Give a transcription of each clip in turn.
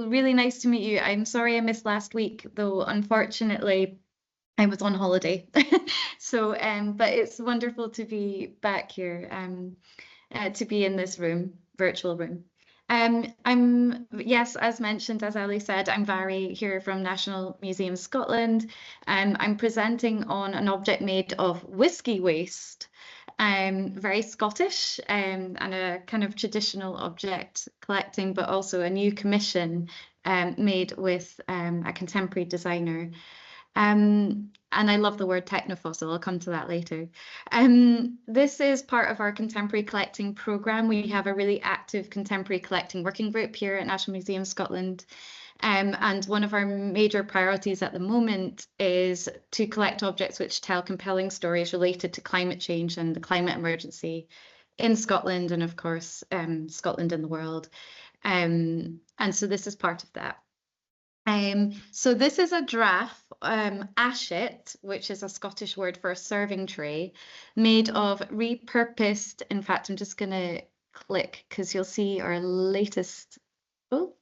really nice to meet you. I'm sorry I missed last week, though, unfortunately, I was on holiday. So, but it's wonderful to be back here, to be in this room, virtual room. Yes, as mentioned, as Ali said, I'm Mhairi here from National Museum Scotland. I'm presenting on an object made of whiskey waste, very Scottish, and a kind of traditional object collecting, but also a new commission made with a contemporary designer. And I love the word technofossil. I'll come to that later. This is part of our contemporary collecting program. We have a really active contemporary collecting working group here at National Museum Scotland. And one of our major priorities at the moment is to collect objects which tell compelling stories related to climate change and the climate emergency in Scotland, and of course, Scotland and the world. And so this is part of that. So this is a draff, ashet, which is a Scottish word for a serving tray, made of repurposed. In fact, I'm just going to click because you'll see our latest. Oh,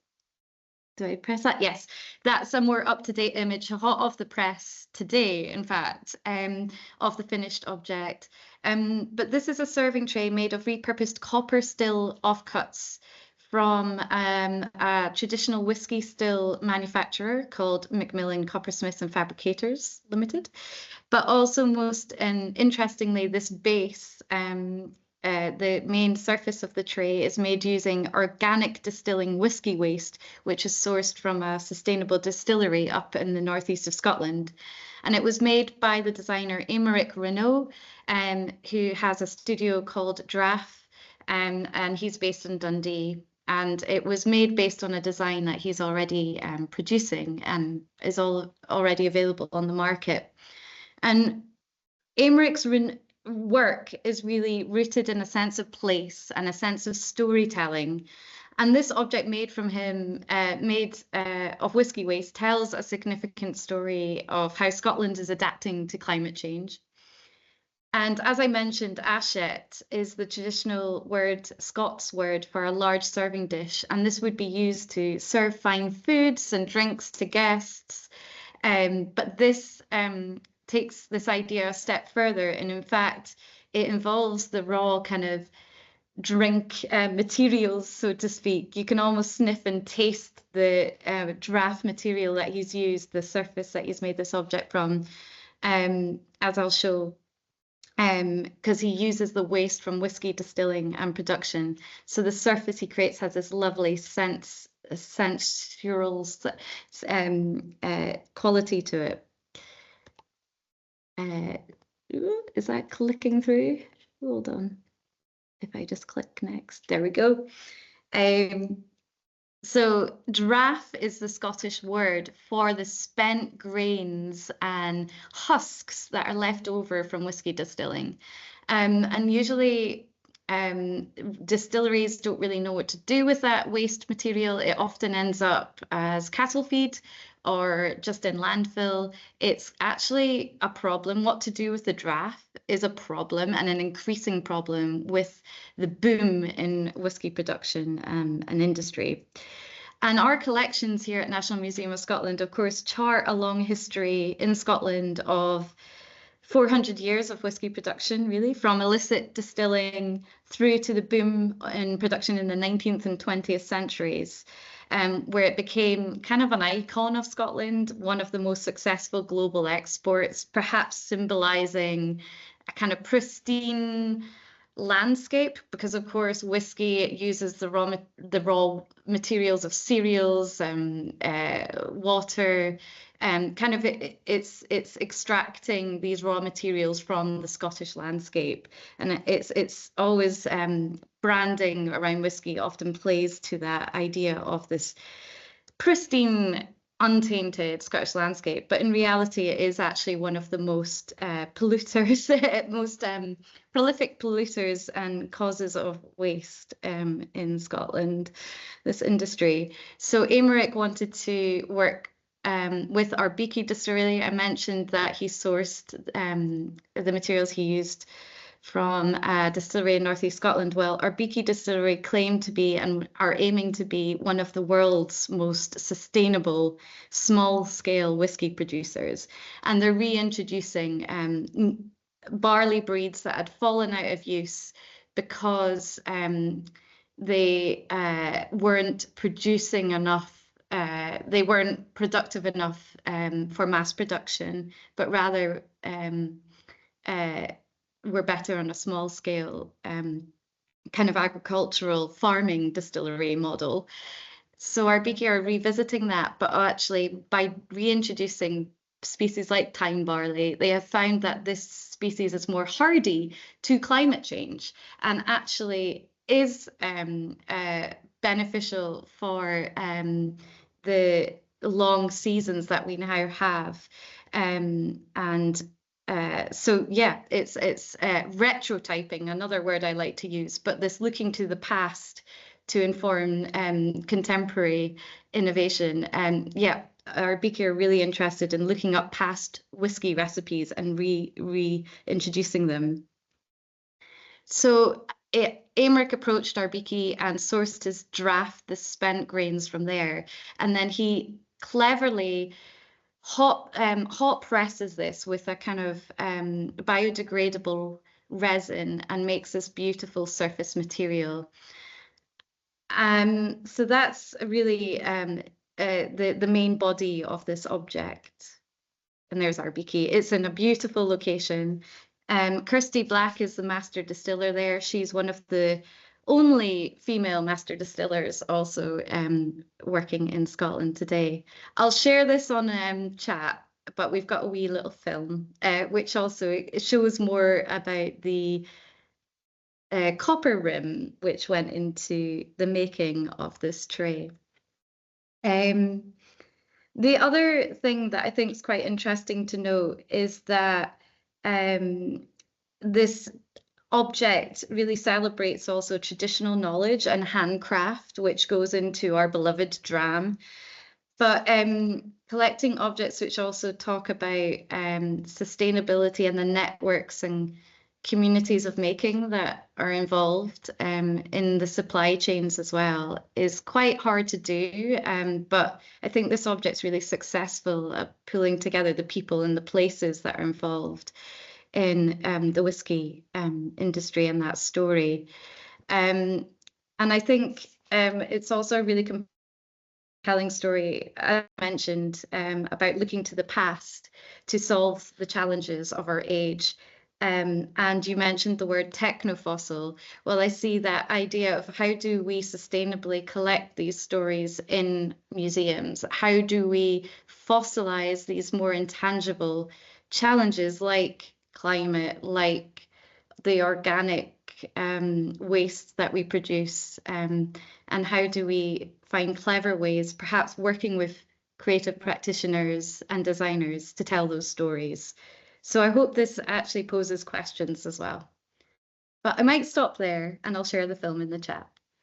do I press that? Yes, that's a more up-to-date image, hot off the press today, in fact, of the finished object. But this is a serving tray made of repurposed copper still offcuts from a traditional whiskey still manufacturer called Macmillan Coppersmiths and Fabricators Limited. But also most interestingly, this base, the main surface of the tray is made using organic distilling whiskey waste, which is sourced from a sustainable distillery up in the northeast of Scotland. And it was made by the designer Mhairi Maxwell, who has a studio called Draff, and he's based in Dundee. And it was made based on a design that he's already producing and is already available on the market. And Mhairi's work is really rooted in a sense of place and a sense of storytelling. And this object made from him, of whiskey waste, tells a significant story of how Scotland is adapting to climate change. And as I mentioned, ashet is the traditional word, Scots word for a large serving dish. And this would be used to serve fine foods and drinks to guests. But this takes this idea a step further. And in fact, it involves the raw kind of drink materials, so to speak. You can almost sniff and taste the draff material that he's used, the surface that he's made this object from, as I'll show. Because he uses the waste from whiskey distilling and production. So the surface he creates has this lovely sensual quality to it. Is that clicking through? Hold on. If I just click next, there we go. So draff is the Scottish word for the spent grains and husks that are left over from whiskey distilling. And usually distilleries don't really know what to do with that waste material. It often ends up as cattle feed or just in landfill. It's actually a problem. What to do with the draff is a problem, and an increasing problem with the boom in whiskey production and industry. And our collections here at National Museum of Scotland, of course, chart a long history in Scotland of 400 years of whiskey production, really, from illicit distilling through to the boom in production in the 19th and 20th centuries, where it became kind of an icon of Scotland, one of the most successful global exports, perhaps symbolizing a kind of pristine landscape, because of course whiskey uses the raw materials of cereals and water, kind of it's extracting these raw materials from the Scottish landscape, and it's always branding around whiskey often plays to that idea of this pristine, untainted Scottish landscape. But in reality, it is actually one of the most polluters, most prolific polluters and causes of waste in Scotland, this industry. So Mhairi wanted to work with our Beaky distillery. I mentioned that he sourced the materials he used from a distillery in Northeast Scotland. Well, our Beaky distillery claim to be and are aiming to be one of the world's most sustainable small-scale whiskey producers. And they're reintroducing barley breeds that had fallen out of use because they weren't producing enough. They weren't productive enough for mass production, but rather were better on a small scale kind of agricultural farming distillery model. So our Beaky are revisiting that, but actually by reintroducing species like thyme barley, they have found that this species is more hardy to climate change and actually is beneficial for the long seasons that we now have. So yeah, it's retrotyping, another word I like to use, but this looking to the past to inform contemporary innovation. Yeah, our Beaky are really interested in looking up past whiskey recipes and reintroducing them. So Aymeric approached our Beaky and sourced his draft, the spent grains from there, and then he cleverly hot presses this with a kind of biodegradable resin and makes this beautiful surface material. So that's really the main body of this object. And there's our Beaky. It's in a beautiful location. Kirsty Black is the master distiller there. She's one of the only female master distillers also working in Scotland today. I'll share this on chat, but we've got a wee little film, which also shows more about the copper rim, which went into the making of this tray. The other thing that I think is quite interesting to note is that this object really celebrates also traditional knowledge and handcraft, which goes into our beloved dram. But collecting objects which also talk about sustainability and the networks and communities of making that are involved in the supply chains as well is quite hard to do. But I think this object's really successful at pulling together the people and the places that are involved in the whiskey industry and that story. And I think it's also a really compelling story, as I mentioned, about looking to the past to solve the challenges of our age. And you mentioned the word technofossil. Well, I see that idea of how do we sustainably collect these stories in museums? How do we fossilize these more intangible challenges like climate, like the organic waste that we produce? And how do we find clever ways, perhaps working with creative practitioners and designers to tell those stories? So I hope this actually poses questions as well. But I might stop there and I'll share the film in the chat.